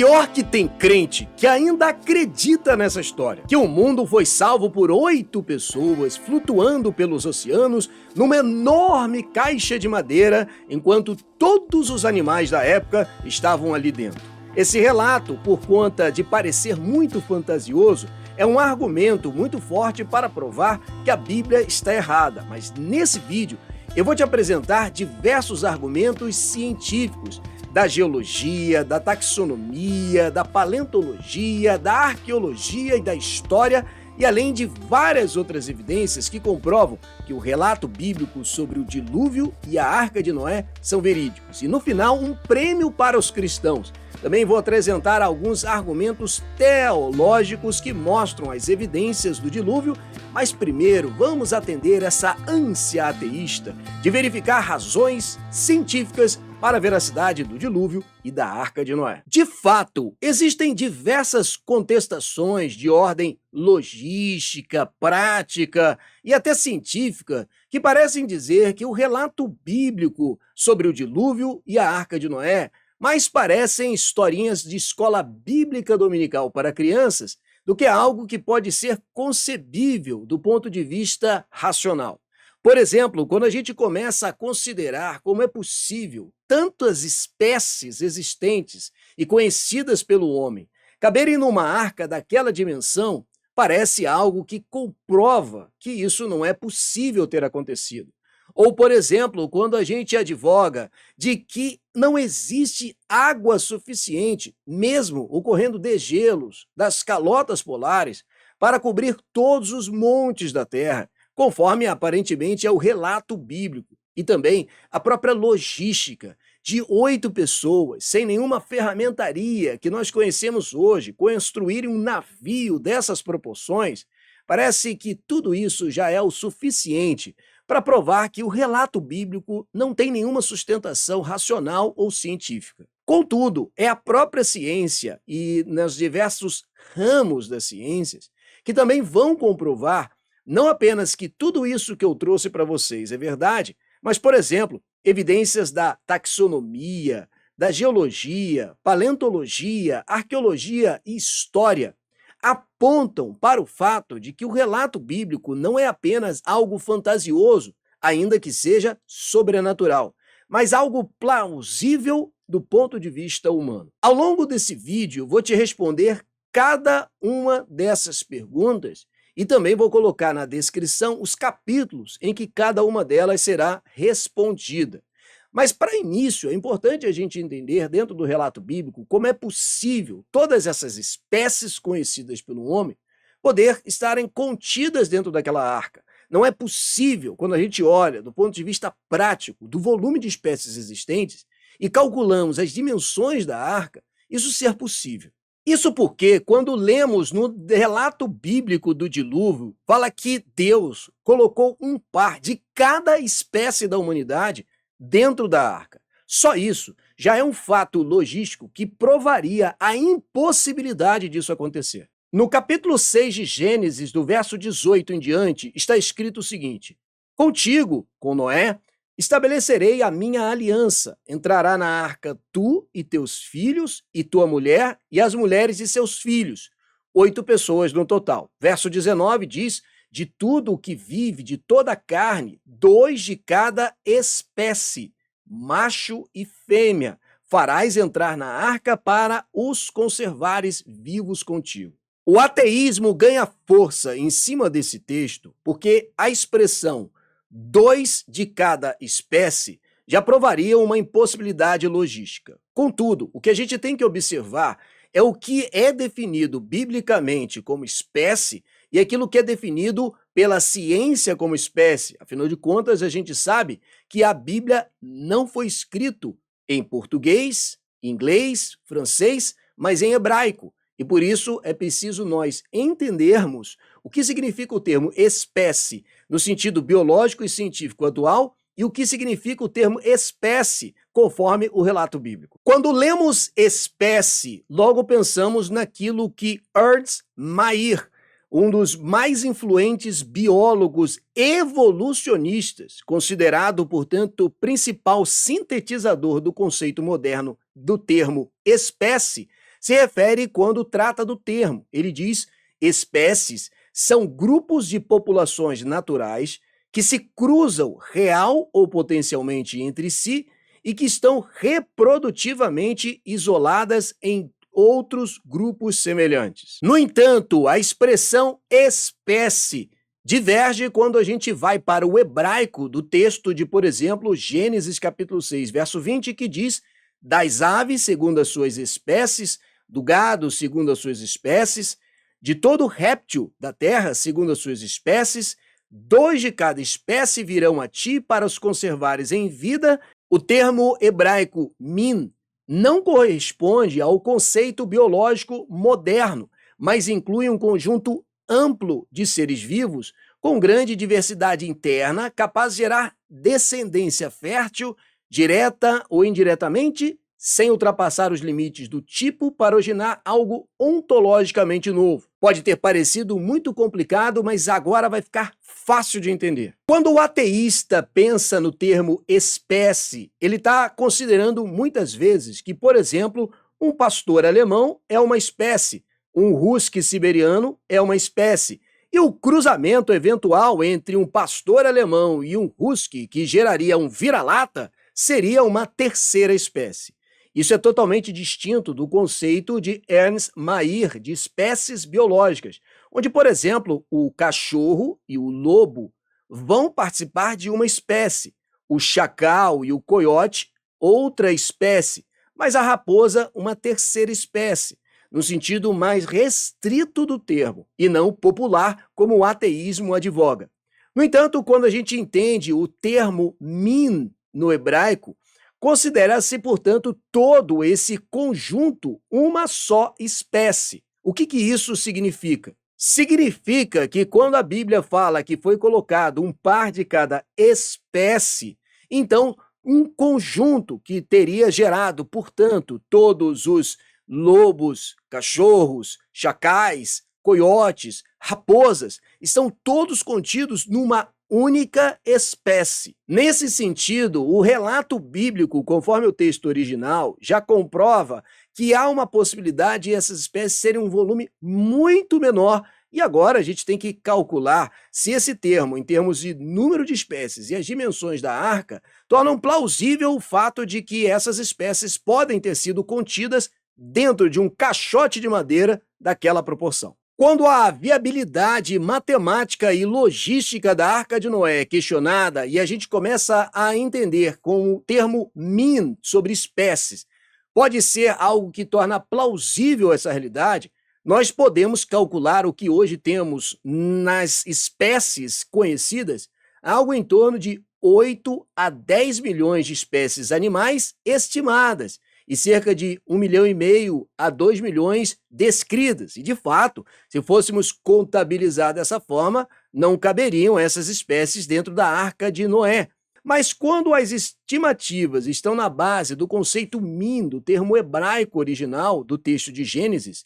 Pior que tem crente que ainda acredita nessa história, que o mundo foi salvo por 8 pessoas flutuando pelos oceanos numa enorme caixa de madeira, enquanto todos os animais da época estavam ali dentro. Esse relato, por conta de parecer muito fantasioso, é um argumento muito forte para provar que a Bíblia está errada, mas nesse vídeo eu vou te apresentar diversos argumentos científicos da geologia, da taxonomia, da paleontologia, da arqueologia e da história, e além de várias outras evidências que comprovam que o relato bíblico sobre o dilúvio e a Arca de Noé são verídicos. E no final, um prêmio para os cristãos. Também vou apresentar alguns argumentos teológicos que mostram as evidências do dilúvio, mas primeiro vamos atender essa ânsia ateísta de verificar razões científicas para a veracidade do dilúvio e da Arca de Noé. De fato, existem diversas contestações de ordem logística, prática e até científica que parecem dizer que o relato bíblico sobre o dilúvio e a Arca de Noé mais parecem historinhas de escola bíblica dominical para crianças do que algo que pode ser concebível do ponto de vista racional. Por exemplo, quando a gente começa a considerar como é possível tantas espécies existentes e conhecidas pelo homem caberem numa arca daquela dimensão, parece algo que comprova que isso não é possível ter acontecido. Ou, por exemplo, quando a gente advoga de que não existe água suficiente, mesmo ocorrendo degelos das calotas polares, para cobrir todos os montes da Terra, conforme aparentemente é o relato bíblico, e também a própria logística de 8 pessoas, sem nenhuma ferramentaria que nós conhecemos hoje, construírem um navio dessas proporções, parece que tudo isso já é o suficiente para provar que o relato bíblico não tem nenhuma sustentação racional ou científica. Contudo, é a própria ciência e nos diversos ramos das ciências que também vão comprovar não apenas que tudo isso que eu trouxe para vocês é verdade, mas, por exemplo, evidências da taxonomia, da geologia, paleontologia, arqueologia e história apontam para o fato de que o relato bíblico não é apenas algo fantasioso, ainda que seja sobrenatural, mas algo plausível do ponto de vista humano. Ao longo desse vídeo, vou te responder cada uma dessas perguntas e também vou colocar na descrição os capítulos em que cada uma delas será respondida. Mas, para início, é importante a gente entender, dentro do relato bíblico, como é possível todas essas espécies conhecidas pelo homem poder estarem contidas dentro daquela arca. Não é possível, quando a gente olha do ponto de vista prático, do volume de espécies existentes, e calculamos as dimensões da arca, isso ser possível. Isso porque, quando lemos no relato bíblico do dilúvio, fala que Deus colocou um par de cada espécie da humanidade dentro da arca. Só isso já é um fato logístico que provaria a impossibilidade disso acontecer. No capítulo 6 de Gênesis, do verso 18 em diante, está escrito o seguinte: Contigo, com Noé, estabelecerei a minha aliança. Entrará na arca tu e teus filhos, e tua mulher, e as mulheres de seus filhos. 8 pessoas no total. Verso 19 diz: De tudo o que vive, de toda a carne, 2 de cada espécie, macho e fêmea, farás entrar na arca para os conservares vivos contigo. O ateísmo ganha força em cima desse texto porque a expressão 2 de cada espécie já provaria uma impossibilidade logística. Contudo, o que a gente tem que observar é o que é definido biblicamente como espécie e aquilo que é definido pela ciência como espécie. Afinal de contas, a gente sabe que a Bíblia não foi escrito em português, inglês, francês, mas em hebraico. E por isso é preciso nós entendermos o que significa o termo espécie no sentido biológico e científico atual e o que significa o termo espécie conforme o relato bíblico. Quando lemos espécie, logo pensamos naquilo que Ernst Mayr, um dos mais influentes biólogos evolucionistas, considerado, portanto, o principal sintetizador do conceito moderno do termo espécie, se refere quando trata do termo. Ele diz: espécies são grupos de populações naturais que se cruzam real ou potencialmente entre si e que estão reprodutivamente isoladas em outros grupos semelhantes. No entanto, a expressão espécie diverge quando a gente vai para o hebraico do texto de, por exemplo, Gênesis capítulo 6, verso 20, que diz: das aves segundo as suas espécies, do gado segundo as suas espécies, de todo réptil da terra segundo as suas espécies, 2 de cada espécie virão a ti para os conservares em vida. O termo hebraico min não corresponde ao conceito biológico moderno, mas inclui um conjunto amplo de seres vivos com grande diversidade interna, capaz de gerar descendência fértil, direta ou indiretamente, sem ultrapassar os limites do tipo para originar algo ontologicamente novo. Pode ter parecido muito complicado, mas agora vai ficar fácil de entender. Quando o ateísta pensa no termo espécie, ele está considerando muitas vezes que, por exemplo, um pastor alemão é uma espécie, um husky siberiano é uma espécie, e o cruzamento eventual entre um pastor alemão e um husky, que geraria um vira-lata, seria uma terceira espécie. Isso é totalmente distinto do conceito de Ernst Mayr de espécies biológicas, onde, por exemplo, o cachorro e o lobo vão participar de uma espécie, o chacal e o coiote, outra espécie, mas a raposa, uma terceira espécie, no sentido mais restrito do termo, e não popular, como o ateísmo advoga. No entanto, quando a gente entende o termo min no hebraico, considera-se, portanto, todo esse conjunto uma só espécie. O que isso significa? Significa que quando a Bíblia fala que foi colocado um par de cada espécie, então um conjunto que teria gerado, portanto, todos os lobos, cachorros, chacais, coiotes, raposas, estão todos contidos numa única espécie. Nesse sentido, o relato bíblico, conforme o texto original, já comprova que há uma possibilidade de essas espécies serem um volume muito menor. E agora a gente tem que calcular se esse termo, em termos de número de espécies e as dimensões da arca, tornam plausível o fato de que essas espécies podem ter sido contidas dentro de um caixote de madeira daquela proporção. Quando a viabilidade matemática e logística da Arca de Noé é questionada e a gente começa a entender com o termo min sobre espécies, pode ser algo que torna plausível essa realidade, nós podemos calcular o que hoje temos nas espécies conhecidas, algo em torno de 8 a 10 milhões de espécies animais estimadas, e cerca de 1,5 milhão a 2 milhões descritas. E, de fato, se fôssemos contabilizar dessa forma, não caberiam essas espécies dentro da Arca de Noé. Mas quando as estimativas estão na base do conceito min, do termo hebraico original do texto de Gênesis,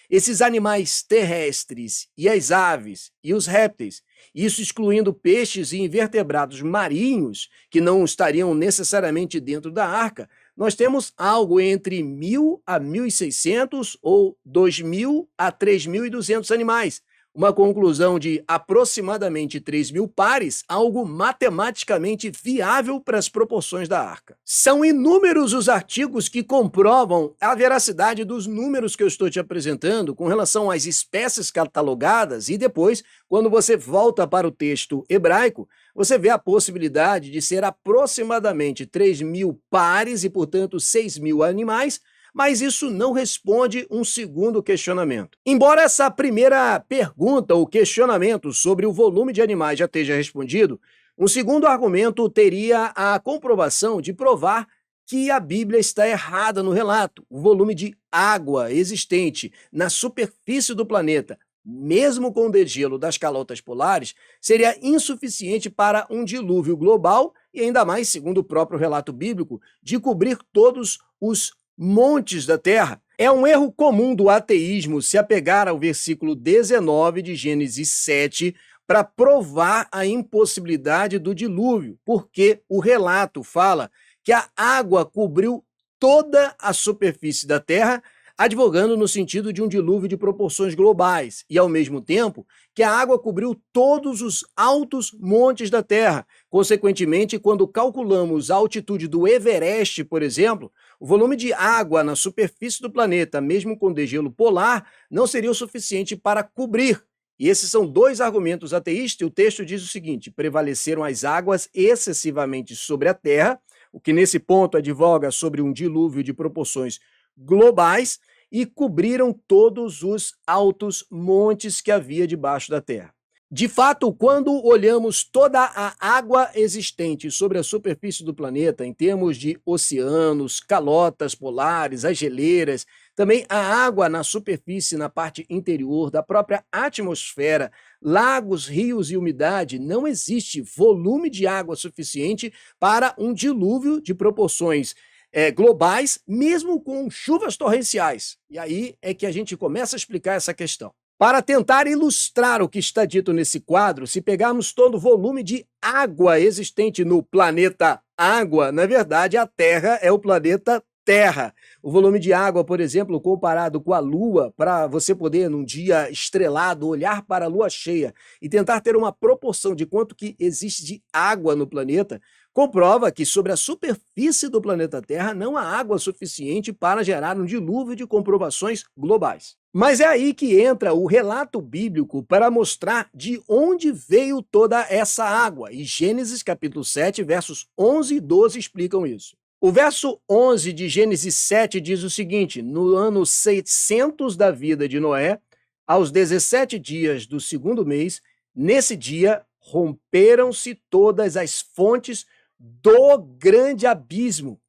esses animais terrestres e as aves e os répteis, isso excluindo peixes e invertebrados marinhos, que não estariam necessariamente dentro da arca, nós temos algo entre 1.000 a 1.600 ou 2.000 a 3.200 animais. Uma conclusão de aproximadamente 3.000 pares, algo matematicamente viável para as proporções da arca. São inúmeros os artigos que comprovam a veracidade dos números que eu estou te apresentando com relação às espécies catalogadas e depois, quando você volta para o texto hebraico, você vê a possibilidade de ser aproximadamente 3.000 pares e, portanto, 6.000 animais, mas isso não responde um segundo questionamento. Embora essa primeira pergunta ou questionamento sobre o volume de animais já esteja respondido, um segundo argumento teria a comprovação de provar que a Bíblia está errada no relato. O volume de água existente na superfície do planeta, mesmo com o degelo das calotas polares, seria insuficiente para um dilúvio global e ainda mais, segundo o próprio relato bíblico, de cobrir todos os montes da terra. É um erro comum do ateísmo se apegar ao versículo 19 de Gênesis 7 para provar a impossibilidade do dilúvio, porque o relato fala que a água cobriu toda a superfície da terra, advogando no sentido de um dilúvio de proporções globais e, ao mesmo tempo, que a água cobriu todos os altos montes da Terra. Consequentemente, quando calculamos a altitude do Everest, por exemplo, o volume de água na superfície do planeta, mesmo com degelo polar, não seria o suficiente para cobrir. E esses são dois argumentos ateístas, e o texto diz o seguinte: prevaleceram as águas excessivamente sobre a Terra, o que nesse ponto advoga sobre um dilúvio de proporções globais, e cobriram todos os altos montes que havia debaixo da terra. De fato, quando olhamos toda a água existente sobre a superfície do planeta, em termos de oceanos, calotas polares, as geleiras, também a água na superfície, na parte interior da própria atmosfera, lagos, rios e umidade, não existe volume de água suficiente para um dilúvio de proporções globais, mesmo com chuvas torrenciais. E aí é que a gente começa a explicar essa questão. Para tentar ilustrar o que está dito nesse quadro, se pegarmos todo o volume de água existente no planeta Água, na verdade, a Terra é o planeta Terra. O volume de água, por exemplo, comparado com a Lua, para você poder, num dia estrelado, olhar para a Lua cheia e tentar ter uma proporção de quanto que existe de água no planeta, comprova que sobre a superfície do planeta Terra não há água suficiente para gerar um dilúvio de comprovações globais. Mas é aí que entra o relato bíblico para mostrar de onde veio toda essa água. E Gênesis capítulo 7, versos 11 e 12 explicam isso. O verso 11 de Gênesis 7 diz o seguinte: no ano 600 da vida de Noé, aos 17 dias do segundo mês, nesse dia romperam-se todas as fontes do grande abismo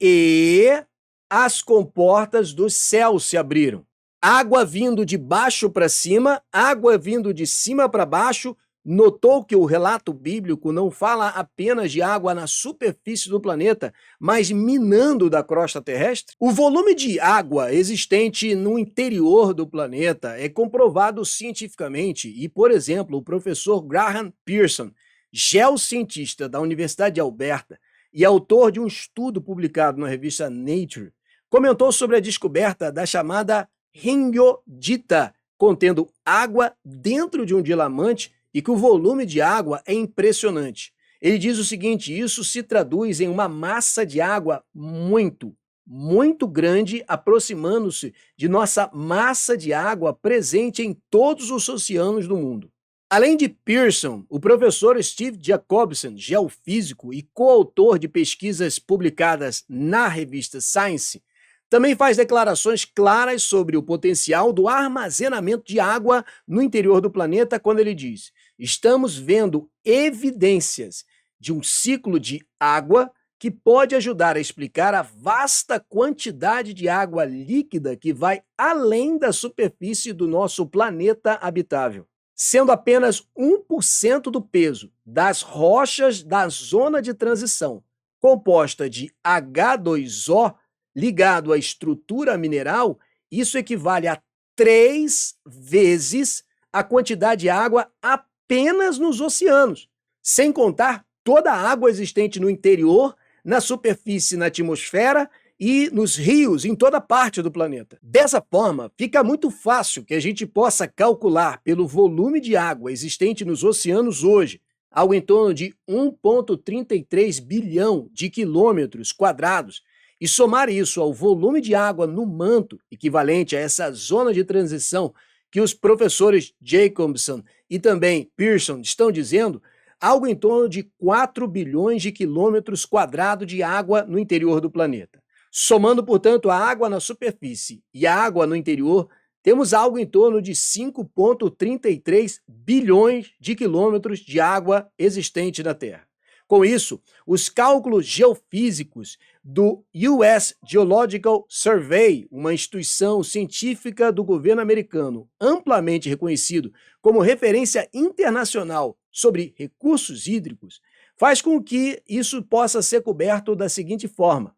e as comportas dos céus se abriram. Água vindo de baixo para cima, água vindo de cima para baixo. Notou que o relato bíblico não fala apenas de água na superfície do planeta, mas minando da crosta terrestre? O volume de água existente no interior do planeta é comprovado cientificamente e, por exemplo, o professor Graham Pearson, geocientista da Universidade de Alberta e autor de um estudo publicado na revista Nature, comentou sobre a descoberta da chamada ringodita, contendo água dentro de um diamante, e que o volume de água é impressionante. Ele diz o seguinte: isso se traduz em uma massa de água muito grande, aproximando-se de nossa massa de água presente em todos os oceanos do mundo. Além de Pearson, o professor Steve Jacobson, geofísico e coautor de pesquisas publicadas na revista Science, também faz declarações claras sobre o potencial do armazenamento de água no interior do planeta quando ele diz: estamos vendo evidências de um ciclo de água que pode ajudar a explicar a vasta quantidade de água líquida que vai além da superfície do nosso planeta habitável, sendo apenas 1% do peso das rochas da zona de transição, composta de H2O, ligado à estrutura mineral. Isso equivale a 3 vezes a quantidade de água apenas nos oceanos, sem contar toda a água existente no interior, na superfície, na atmosfera e nos rios em toda parte do planeta. Dessa forma, fica muito fácil que a gente possa calcular pelo volume de água existente nos oceanos hoje, algo em torno de 1,33 bilhão de quilômetros quadrados, e somar isso ao volume de água no manto, equivalente a essa zona de transição que os professores Jacobson e também Pearson estão dizendo, algo em torno de 4 bilhões de quilômetros quadrados de água no interior do planeta. Somando, portanto, a água na superfície e a água no interior, temos algo em torno de 5,33 bilhões de quilômetros de água existente na Terra. Com isso, os cálculos geofísicos do US Geological Survey, uma instituição científica do governo americano amplamente reconhecido como referência internacional sobre recursos hídricos, faz com que isso possa ser coberto da seguinte forma: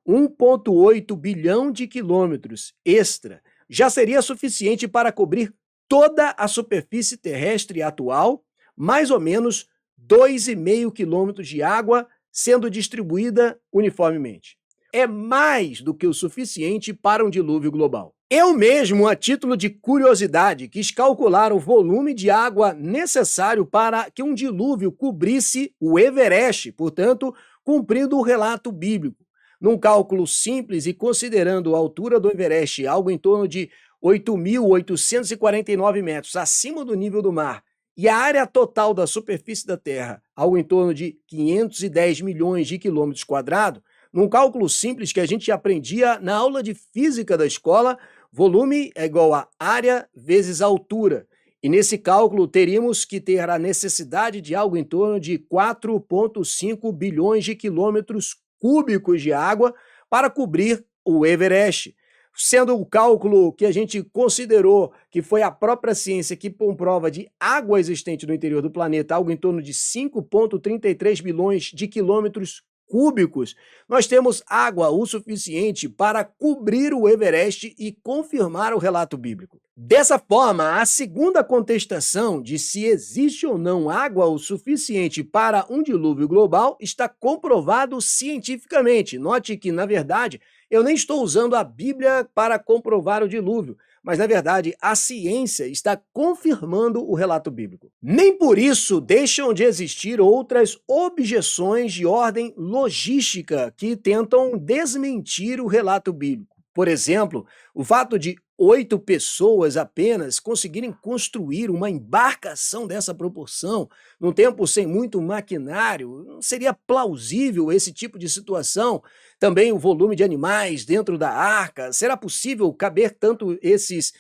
1,8 bilhão de quilômetros extra já seria suficiente para cobrir toda a superfície terrestre atual, mais ou menos 2,5 quilômetros de água sendo distribuída uniformemente. é mais do que o suficiente para um dilúvio global. Eu mesmo, a título de curiosidade, quis calcular o volume de água necessário para que um dilúvio cobrisse o Everest, portanto, cumprindo o relato bíblico. Num cálculo simples e considerando a altura do Everest algo em torno de 8.849 metros acima do nível do mar e a área total da superfície da Terra algo em torno de 510 milhões de quilômetros quadrados, num cálculo simples que a gente aprendia na aula de física da escola, volume é igual a área vezes altura. E nesse cálculo teríamos que ter a necessidade de algo em torno de 4,5 bilhões de quilômetros cúbicos de água para cobrir o Everest. Sendo o cálculo que a gente considerou que foi a própria ciência que comprova de água existente no interior do planeta, algo em torno de 5,33 bilhões de quilômetros cúbicos, nós temos água o suficiente para cobrir o Everest e confirmar o relato bíblico. Dessa forma, a segunda contestação de se existe ou não água o suficiente para um dilúvio global está comprovado cientificamente. Note que, na verdade, eu nem estou usando a Bíblia para comprovar o dilúvio, mas, na verdade, a ciência está confirmando o relato bíblico. Nem por isso deixam de existir outras objeções de ordem logística que tentam desmentir o relato bíblico. Por exemplo, o fato de 8 pessoas apenas conseguirem construir uma embarcação dessa proporção, num tempo sem muito maquinário, não seria plausível esse tipo de situação? Também o volume de animais dentro da arca, será possível caber tanto esses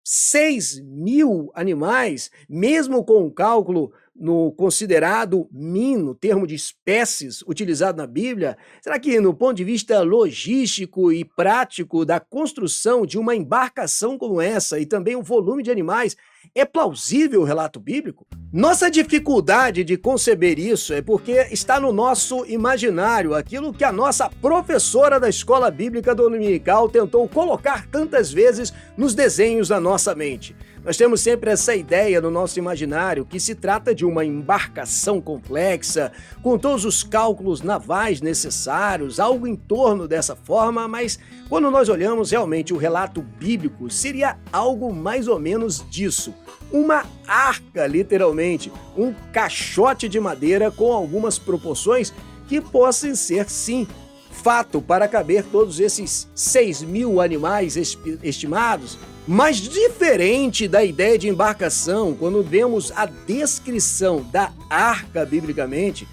6.000 animais, mesmo com o cálculo no considerado min, no termo de espécies utilizado na Bíblia? Será que, no ponto de vista logístico e prático da construção de uma embarcação como essa e também o volume de animais, é plausível o relato bíblico? Nossa dificuldade de conceber isso é porque está no nosso imaginário aquilo que a nossa professora da escola bíblica dominical tentou colocar tantas vezes nos desenhos da nossa mente. Nós temos sempre essa ideia no nosso imaginário que se trata de uma embarcação complexa, com todos os cálculos navais necessários, algo em torno dessa forma, mas quando nós olhamos realmente o relato bíblico, seria algo mais ou menos disso. Uma arca, literalmente, um caixote de madeira com algumas proporções que possam ser, sim, fato para caber todos esses 6.000 animais estimados. Mas diferente da ideia de embarcação, quando vemos a descrição da arca biblicamente,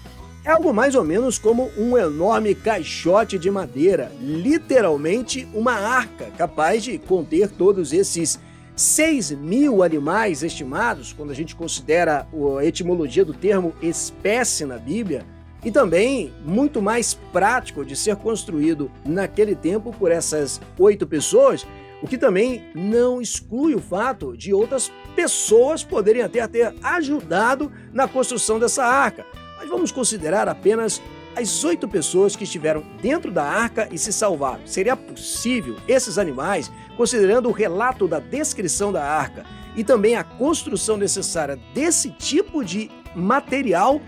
é algo mais ou menos como um enorme caixote de madeira, literalmente uma arca, capaz de conter todos esses 6.000 animais estimados, quando a gente considera a etimologia do termo espécie na Bíblia, e também muito mais prático de ser construído naquele tempo por essas 8 pessoas, o que também não exclui o fato de outras pessoas poderem até ter ajudado na construção dessa arca. Mas vamos considerar apenas as 8 pessoas que estiveram dentro da arca e se salvaram. Seria possível esses animais, considerando o relato da descrição da arca e também a construção necessária desse tipo de material,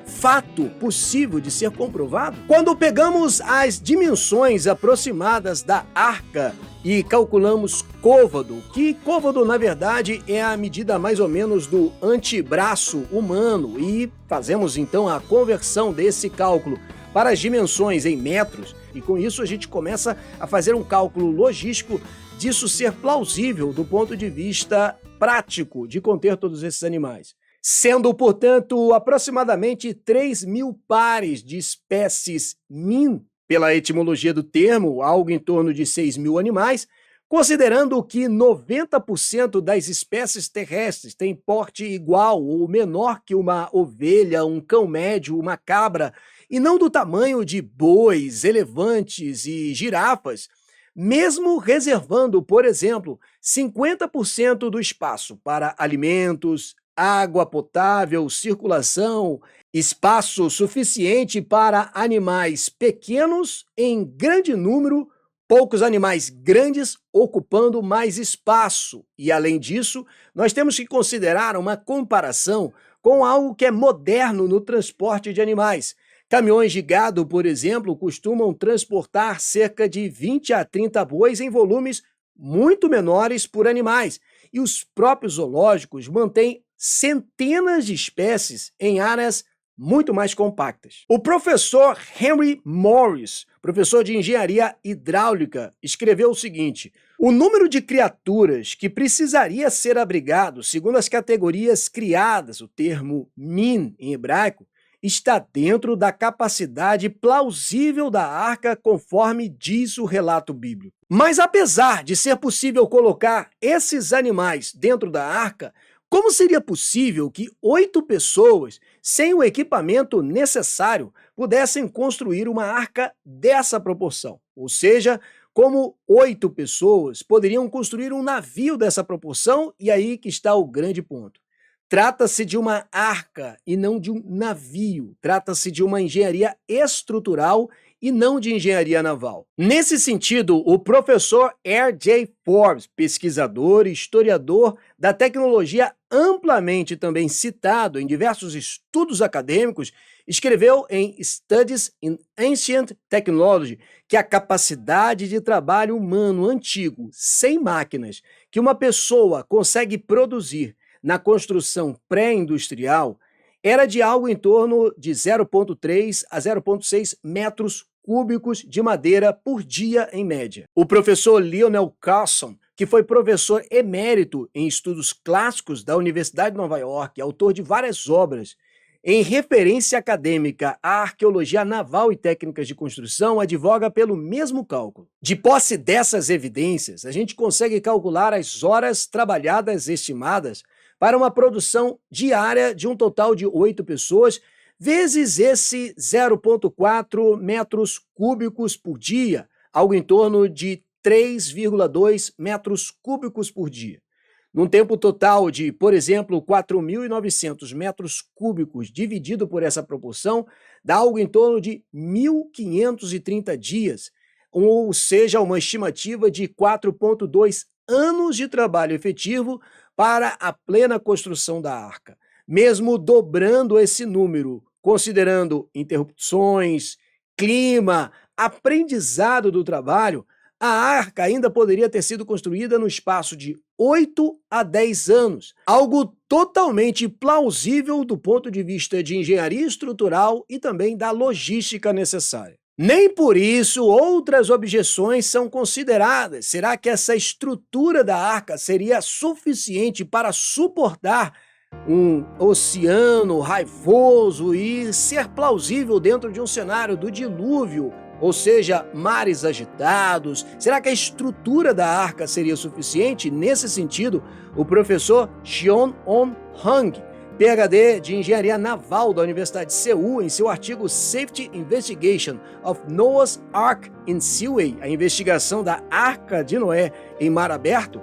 fato possível de ser comprovado? Quando pegamos as dimensões aproximadas da arca e calculamos côvado, que côvado na verdade é a medida mais ou menos do antebraço humano, e fazemos então a conversão desse cálculo para as dimensões em metros, e com isso a gente começa a fazer um cálculo logístico disso ser plausível do ponto de vista prático de conter todos esses animais. Sendo, portanto, aproximadamente 3.000 pares de espécies min, pela etimologia do termo, algo em torno de 6.000 animais, considerando que 90% das espécies terrestres têm porte igual ou menor que uma ovelha, um cão médio, uma cabra, e não do tamanho de bois, elefantes e girafas, mesmo reservando, por exemplo, 50% do espaço para alimentos, água potável, circulação, espaço suficiente para animais pequenos em grande número, poucos animais grandes ocupando mais espaço. E, além disso, nós temos que considerar uma comparação com algo que é moderno no transporte de animais. Caminhões de gado, por exemplo, costumam transportar cerca de 20 a 30 bois em volumes muito menores por animais, e os próprios zoológicos mantêm centenas de espécies em áreas muito mais compactas. O professor Henry Morris, professor de engenharia hidráulica, escreveu o seguinte: o número de criaturas que precisaria ser abrigado, segundo as categorias criadas, o termo min em hebraico, está dentro da capacidade plausível da arca, conforme diz o relato bíblico. Mas apesar de ser possível colocar esses animais dentro da arca, como seria possível que 8 pessoas, sem o equipamento necessário, pudessem construir uma arca dessa proporção? Ou seja, como 8 pessoas poderiam construir um navio dessa proporção? E aí que está o grande ponto. Trata-se de uma arca e não de um navio. Trata-se de uma engenharia estrutural e não de engenharia naval. Nesse sentido, o professor R.J. Forbes, pesquisador e historiador da tecnologia amplamente também citado em diversos estudos acadêmicos, escreveu em Studies in Ancient Technology que a capacidade de trabalho humano antigo, sem máquinas, que uma pessoa consegue produzir na construção pré-industrial, era de algo em torno de 0,3 a 0,6 metros cúbicos de madeira por dia, em média. O professor Lionel Carlson, que foi professor emérito em estudos clássicos da Universidade de Nova York, autor de várias obras em referência acadêmica à arqueologia naval e técnicas de construção, advoga pelo mesmo cálculo. De posse dessas evidências, a gente consegue calcular as horas trabalhadas estimadas para uma produção diária de um total de 8 pessoas, vezes esse 0,4 metros cúbicos por dia, algo em torno de 3,2 metros cúbicos por dia. Num tempo total de, por exemplo, 4.900 metros cúbicos dividido por essa proporção, dá algo em torno de 1.530 dias, ou seja, uma estimativa de 4,2 anos de trabalho efetivo para a plena construção da arca. Mesmo dobrando esse número, considerando interrupções, clima, aprendizado do trabalho, a arca ainda poderia ter sido construída no espaço de 8 a 10 anos, algo totalmente plausível do ponto de vista de engenharia estrutural e também da logística necessária. Nem por isso outras objeções são consideradas. Será que essa estrutura da arca seria suficiente para suportar um oceano raivoso e ser plausível dentro de um cenário do dilúvio, ou seja, mares agitados? Será que a estrutura da arca seria suficiente? Nesse sentido, o professor Cheon-On Hang, PhD de Engenharia Naval da Universidade de Seul, em seu artigo Safety Investigation of Noah's Ark in Seaway, a investigação da Arca de Noé em mar aberto,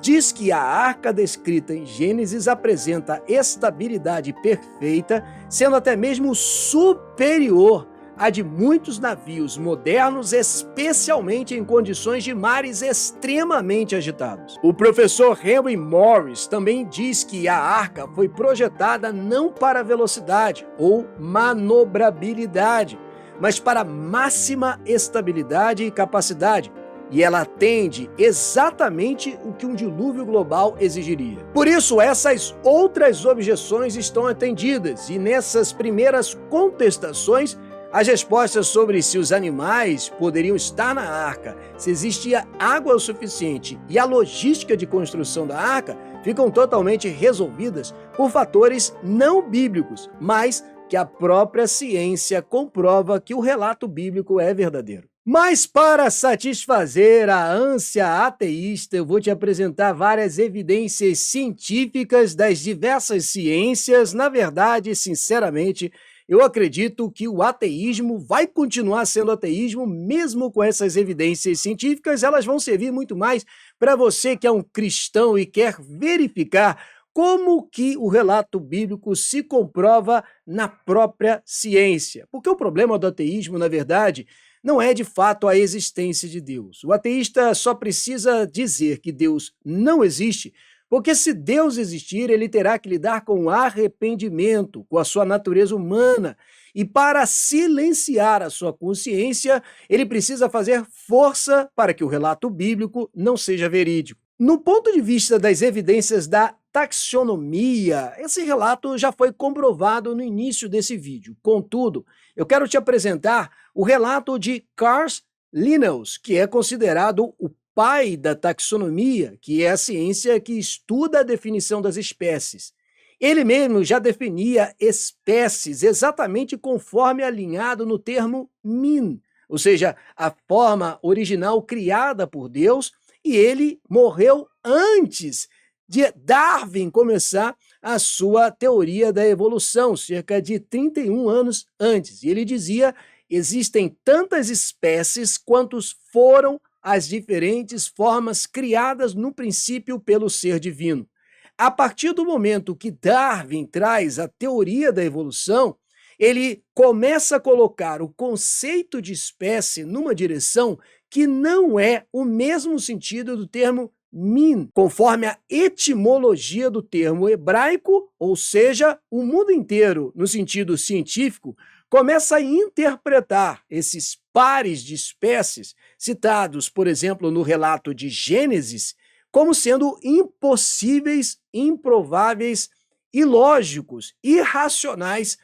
diz que a arca descrita em Gênesis apresenta estabilidade perfeita, sendo até mesmo superior à de muitos navios modernos, especialmente em condições de mares extremamente agitados. O professor Henry Morris também diz que a arca foi projetada não para velocidade ou manobrabilidade, mas para máxima estabilidade e capacidade, e ela atende exatamente o que um dilúvio global exigiria. Por isso, essas outras objeções estão atendidas, e nessas primeiras contestações, as respostas sobre se os animais poderiam estar na arca, se existia água o suficiente e a logística de construção da arca ficam totalmente resolvidas por fatores não bíblicos, mas que a própria ciência comprova que o relato bíblico é verdadeiro. Mas para satisfazer a ânsia ateísta, eu vou te apresentar várias evidências científicas das diversas ciências. Na verdade, sinceramente, eu acredito que o ateísmo vai continuar sendo ateísmo, mesmo com essas evidências científicas. Elas vão servir muito mais para você que é um cristão e quer verificar como que o relato bíblico se comprova na própria ciência. Porque o problema do ateísmo, na verdade, não é de fato a existência de Deus. O ateísta só precisa dizer que Deus não existe, porque se Deus existir, ele terá que lidar com o arrependimento, com a sua natureza humana, E para silenciar a sua consciência, ele precisa fazer força para que o relato bíblico não seja verídico. No ponto de vista das evidências da taxonomia, esse relato já foi comprovado no início desse vídeo. Contudo, eu quero te apresentar o relato de Carl Linnaeus, que é considerado o pai da taxonomia, que é a ciência que estuda a definição das espécies. Ele mesmo já definia espécies exatamente conforme alinhado no termo min, ou seja, a forma original criada por Deus, e ele morreu antes de Darwin começar a sua teoria da evolução, cerca de 31 anos antes. E ele dizia: existem tantas espécies quantos foram as diferentes formas criadas no princípio pelo ser divino. A partir do momento que Darwin traz a teoria da evolução, ele começa a colocar o conceito de espécie numa direção que não é o mesmo sentido do termo min, conforme a etimologia do termo hebraico, ou seja, o mundo inteiro, no sentido científico, começa a interpretar esses pares de espécies, citados, por exemplo, no relato de Gênesis, como sendo impossíveis, improváveis, ilógicos, irracionais,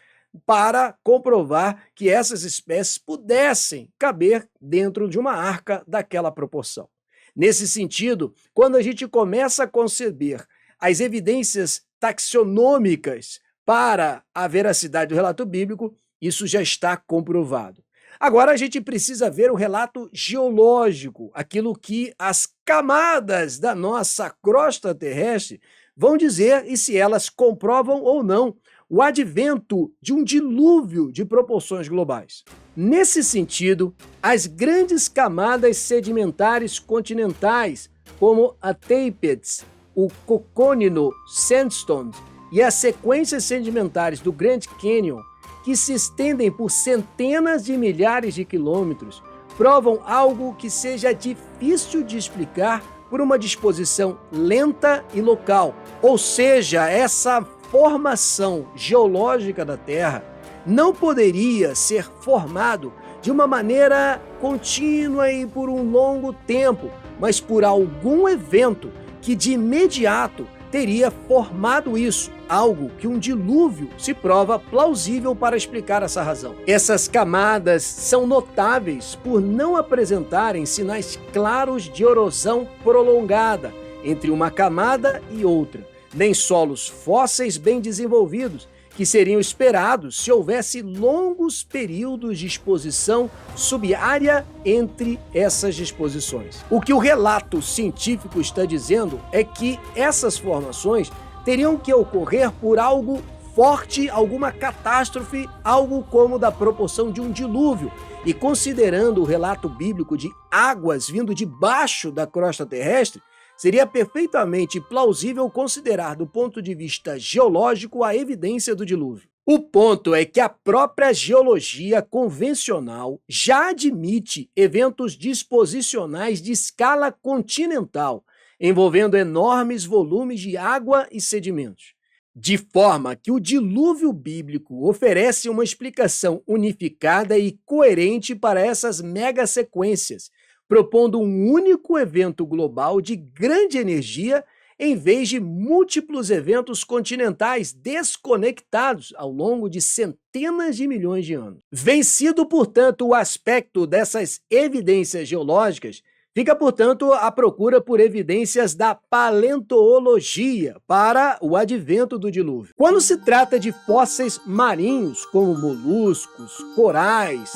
para comprovar que essas espécies pudessem caber dentro de uma arca daquela proporção. Nesse sentido, quando a gente começa a conceber as evidências taxonômicas para a veracidade do relato bíblico, isso já está comprovado. Agora a gente precisa ver o relato geológico, aquilo que as camadas da nossa crosta terrestre vão dizer e se elas comprovam ou não o advento de um dilúvio de proporções globais. Nesse sentido, as grandes camadas sedimentares continentais, como a Tapetes, o Coconino Sandstone e as sequências sedimentares do Grand Canyon, que se estendem por centenas de milhares de quilômetros, provam algo que seja difícil de explicar por uma disposição lenta e local, ou seja, essa formação geológica da Terra não poderia ser formado de uma maneira contínua e por um longo tempo, mas por algum evento que de imediato teria formado isso, algo que um dilúvio se prova plausível para explicar essa razão. Essas camadas são notáveis por não apresentarem sinais claros de erosão prolongada entre uma camada e outra, nem solos fósseis bem desenvolvidos, que seriam esperados se houvesse longos períodos de exposição subárea entre essas disposições. O que o relato científico está dizendo é que essas formações teriam que ocorrer por algo forte, alguma catástrofe, algo como da proporção de um dilúvio. E considerando o relato bíblico de águas vindo de baixo da crosta terrestre, seria perfeitamente plausível considerar, do ponto de vista geológico, a evidência do dilúvio. O ponto é que a própria geologia convencional já admite eventos disposicionais de escala continental, envolvendo enormes volumes de água e sedimentos. De forma que o dilúvio bíblico oferece uma explicação unificada e coerente para essas megasequências, propondo um único evento global de grande energia em vez de múltiplos eventos continentais desconectados ao longo de centenas de milhões de anos. Vencido, portanto, o aspecto dessas evidências geológicas, fica, portanto, a procura por evidências da paleontologia para o advento do dilúvio. Quando se trata de fósseis marinhos, como moluscos, corais,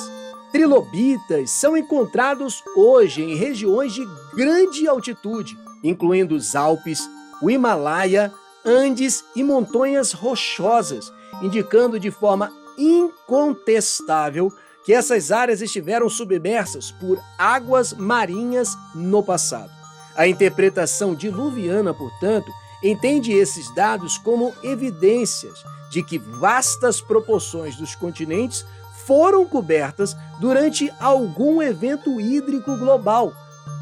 trilobitas, são encontrados hoje em regiões de grande altitude, incluindo os Alpes, o Himalaia, Andes e montanhas rochosas, indicando de forma incontestável que essas áreas estiveram submersas por águas marinhas no passado. A interpretação diluviana, portanto, entende esses dados como evidências de que vastas proporções dos continentes foram cobertas durante algum evento hídrico global,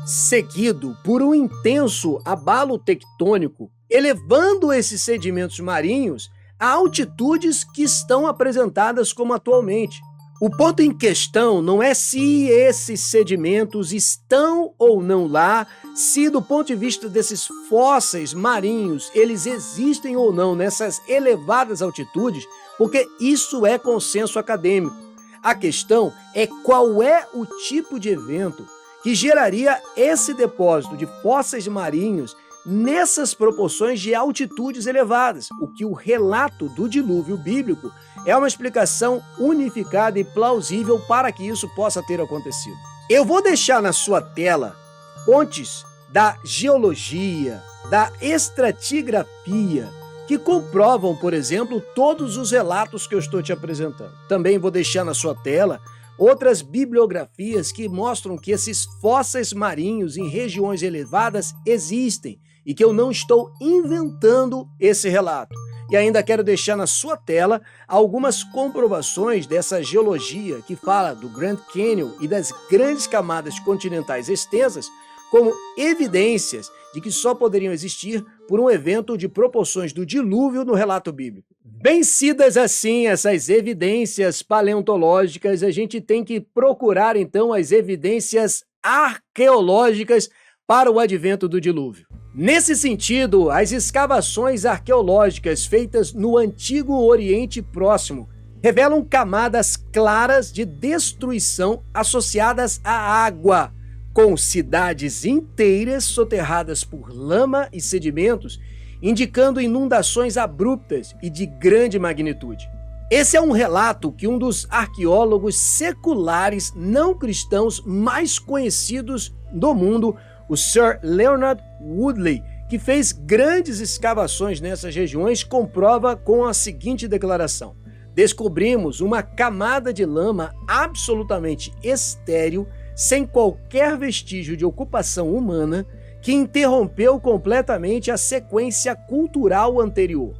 seguido por um intenso abalo tectônico, elevando esses sedimentos marinhos a altitudes que estão apresentadas como atualmente. O ponto em questão não é se esses sedimentos estão ou não lá, se do ponto de vista desses fósseis marinhos eles existem ou não nessas elevadas altitudes, porque isso é consenso acadêmico. A questão é qual é o tipo de evento que geraria esse depósito de fósseis marinhos nessas proporções de altitudes elevadas, o que o relato do dilúvio bíblico é uma explicação unificada e plausível para que isso possa ter acontecido. Eu vou deixar na sua tela fontes da geologia, da estratigrafia, que comprovam, por exemplo, todos os relatos que eu estou te apresentando. Também vou deixar na sua tela outras bibliografias que mostram que esses fósseis marinhos em regiões elevadas existem e que eu não estou inventando esse relato. E ainda quero deixar na sua tela algumas comprovações dessa geologia que fala do Grand Canyon e das grandes camadas continentais extensas como evidências de que só poderiam existir por um evento de proporções do dilúvio no relato bíblico. Vencidas assim essas evidências paleontológicas, a gente tem que procurar então as evidências arqueológicas para o advento do dilúvio. Nesse sentido, as escavações arqueológicas feitas no Antigo Oriente Próximo revelam camadas claras de destruição associadas à água, com cidades inteiras soterradas por lama e sedimentos, indicando inundações abruptas e de grande magnitude. Esse é um relato que um dos arqueólogos seculares não cristãos mais conhecidos do mundo, o Sir Leonard Woodley, que fez grandes escavações nessas regiões, comprova com a seguinte declaração: descobrimos uma camada de lama absolutamente estéril, sem qualquer vestígio de ocupação humana, que interrompeu completamente a sequência cultural anterior.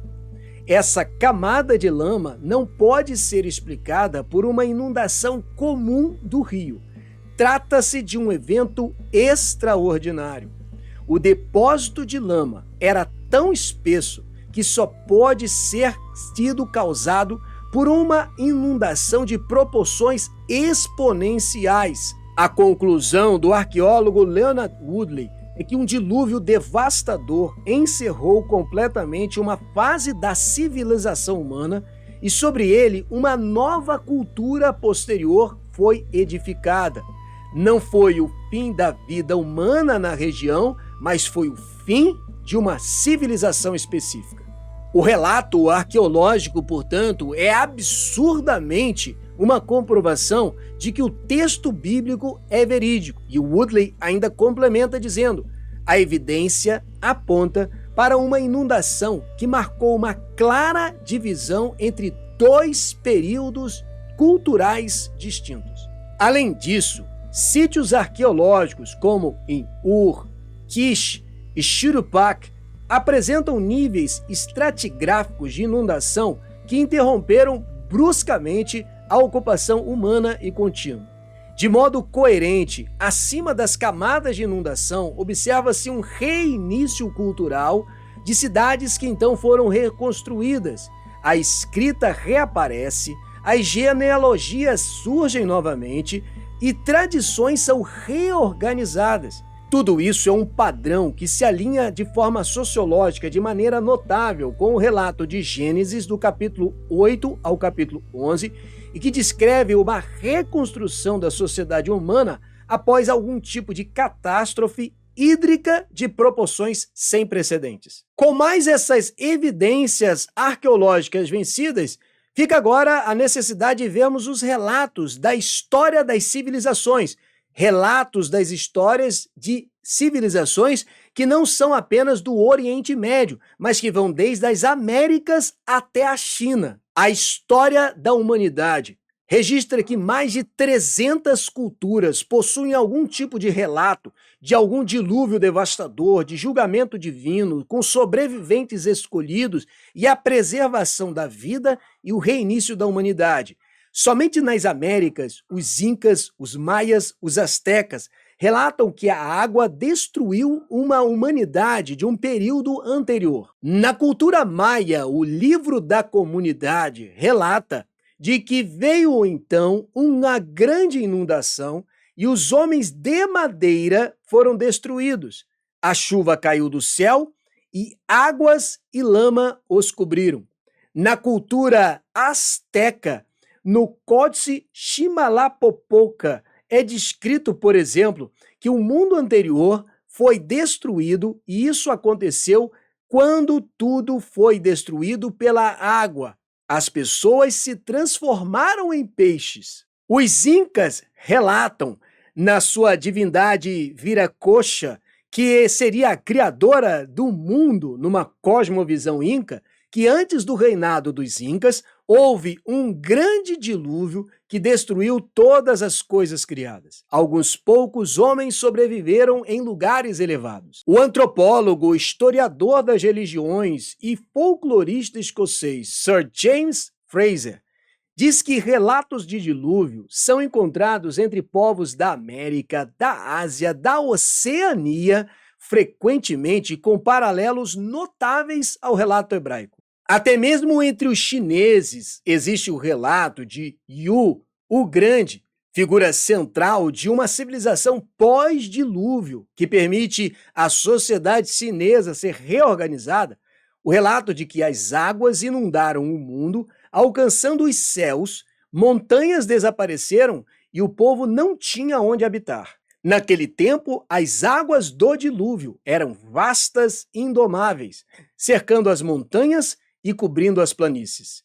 Essa camada de lama não pode ser explicada por uma inundação comum do rio. Trata-se de um evento extraordinário. O depósito de lama era tão espesso que só pode ser sido causado por uma inundação de proporções exponenciais. A conclusão do arqueólogo Leonard Woodley é que um dilúvio devastador encerrou completamente uma fase da civilização humana e sobre ele uma nova cultura posterior foi edificada. Não foi o fim da vida humana na região, mas foi o fim de uma civilização específica. O relato arqueológico, portanto, é absurdamente uma comprovação de que o texto bíblico é verídico. E o Woodley ainda complementa dizendo: a evidência aponta para uma inundação que marcou uma clara divisão entre dois períodos culturais distintos. Além disso, sítios arqueológicos como em Ur, Kish e Shuruppak apresentam níveis estratigráficos de inundação que interromperam bruscamente a ocupação humana e contínua. De modo coerente, acima das camadas de inundação, observa-se um reinício cultural de cidades que então foram reconstruídas. A escrita reaparece, as genealogias surgem novamente e tradições são reorganizadas. Tudo isso é um padrão que se alinha de forma sociológica de maneira notável com o relato de Gênesis do capítulo 8 ao capítulo 11 e que descreve uma reconstrução da sociedade humana após algum tipo de catástrofe hídrica de proporções sem precedentes. Com mais essas evidências arqueológicas vencidas, fica agora a necessidade de vermos os relatos da história das civilizações, relatos das histórias de civilizações que não são apenas do Oriente Médio, mas que vão desde as Américas até a China. A história da humanidade registra que mais de 300 culturas possuem algum tipo de relato de algum dilúvio devastador, de julgamento divino, com sobreviventes escolhidos e a preservação da vida e o reinício da humanidade. Somente nas Américas, os incas, os maias, os astecas relatam que a água destruiu uma humanidade de um período anterior. Na cultura maia, o livro da comunidade relata de que veio então uma grande inundação e os homens de madeira foram destruídos. A chuva caiu do céu e águas e lama os cobriram. Na cultura asteca, no Códice Ximalapopoca, é descrito, por exemplo, que o mundo anterior foi destruído e isso aconteceu quando tudo foi destruído pela água. As pessoas se transformaram em peixes. Os incas relatam, na sua divindade Viracocha, que seria a criadora do mundo numa cosmovisão inca, que antes do reinado dos incas, houve um grande dilúvio que destruiu todas as coisas criadas. Alguns poucos homens sobreviveram em lugares elevados. O antropólogo, historiador das religiões e folclorista escocês Sir James Frazer diz que relatos de dilúvio são encontrados entre povos da América, da Ásia, da Oceania, frequentemente com paralelos notáveis ao relato hebraico. Até mesmo entre os chineses existe o relato de Yu, o Grande, figura central de uma civilização pós-dilúvio que permite à sociedade chinesa ser reorganizada. O relato de que as águas inundaram o mundo, alcançando os céus, montanhas desapareceram e o povo não tinha onde habitar. Naquele tempo, as águas do dilúvio eram vastas e indomáveis, cercando as montanhas e cobrindo as planícies.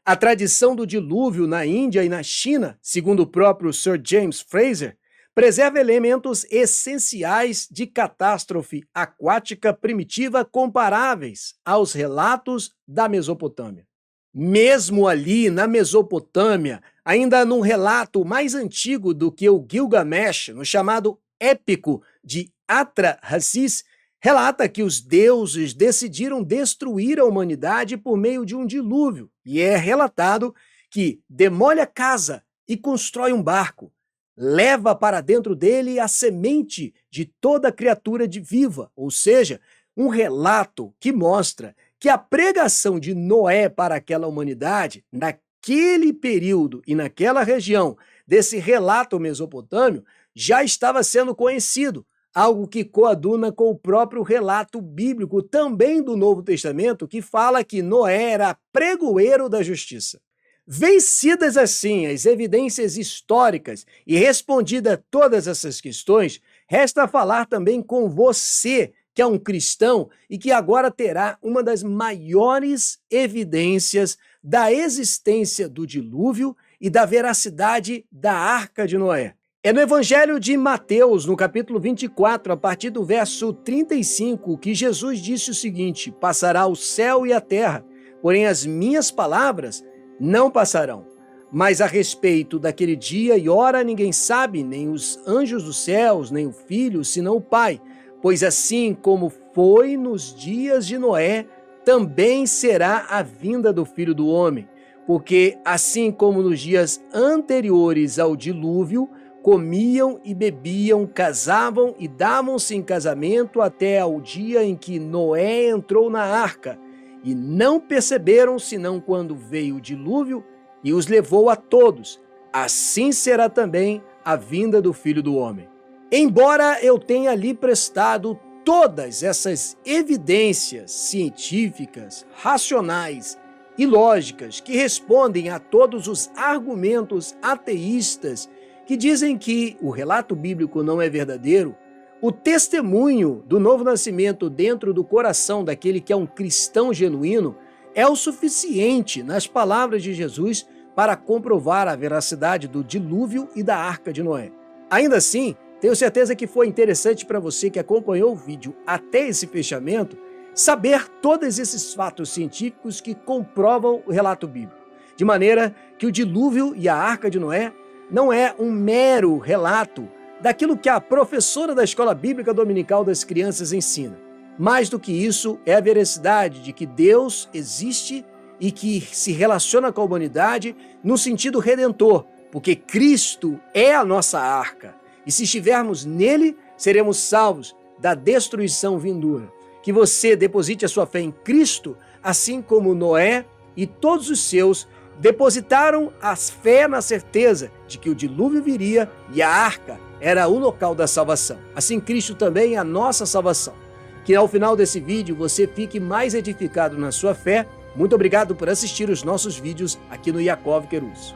A tradição do dilúvio na Índia e na China, segundo o próprio Sir James Frazer, preserva elementos essenciais de catástrofe aquática primitiva comparáveis aos relatos da Mesopotâmia. Mesmo ali na Mesopotâmia, ainda num relato mais antigo do que o Gilgamesh, no chamado Épico de Atrahasis, relata que os deuses decidiram destruir a humanidade por meio de um dilúvio, e é relatado que demole a casa e constrói um barco, leva para dentro dele a semente de toda criatura viva, ou seja, um relato que mostra que a pregação de Noé para aquela humanidade, naquele período e naquela região desse relato mesopotâmio, já estava sendo conhecido, algo que coaduna com o próprio relato bíblico também do Novo Testamento, que fala que Noé era pregoeiro da justiça. Vencidas assim as evidências históricas e respondida todas essas questões, resta falar também com você, que é um cristão e que agora terá uma das maiores evidências da existência do dilúvio e da veracidade da Arca de Noé. É no Evangelho de Mateus, no capítulo 24, a partir do verso 35, que Jesus disse o seguinte: passará o céu e a terra, porém as minhas palavras não passarão. Mas a respeito daquele dia e hora ninguém sabe, nem os anjos dos céus, nem o Filho, senão o Pai. Pois assim como foi nos dias de Noé, também será a vinda do Filho do Homem. Porque assim como nos dias anteriores ao dilúvio, comiam e bebiam, casavam e davam-se em casamento até ao dia em que Noé entrou na arca, e não perceberam senão quando veio o dilúvio e os levou a todos. Assim será também a vinda do Filho do Homem. Embora eu tenha lhe prestado todas essas evidências científicas, racionais e lógicas que respondem a todos os argumentos ateístas que dizem que o relato bíblico não é verdadeiro, o testemunho do novo nascimento dentro do coração daquele que é um cristão genuíno é o suficiente nas palavras de Jesus para comprovar a veracidade do dilúvio e da Arca de Noé. Ainda assim, tenho certeza que foi interessante para você que acompanhou o vídeo até esse fechamento, saber todos esses fatos científicos que comprovam o relato bíblico, de maneira que o dilúvio e a Arca de Noé não é um mero relato daquilo que a professora da Escola Bíblica Dominical das Crianças ensina. Mais do que isso, é a veracidade de que Deus existe e que se relaciona com a humanidade no sentido redentor, porque Cristo é a nossa arca. E se estivermos nele, seremos salvos da destruição vindoura. Que você deposite a sua fé em Cristo, assim como Noé e todos os seus depositaram a fé na certeza de que o dilúvio viria e a arca era o local da salvação. Assim, Cristo também é a nossa salvação. Que ao final desse vídeo você fique mais edificado na sua fé. Muito obrigado por assistir os nossos vídeos aqui no Yaakov Querus.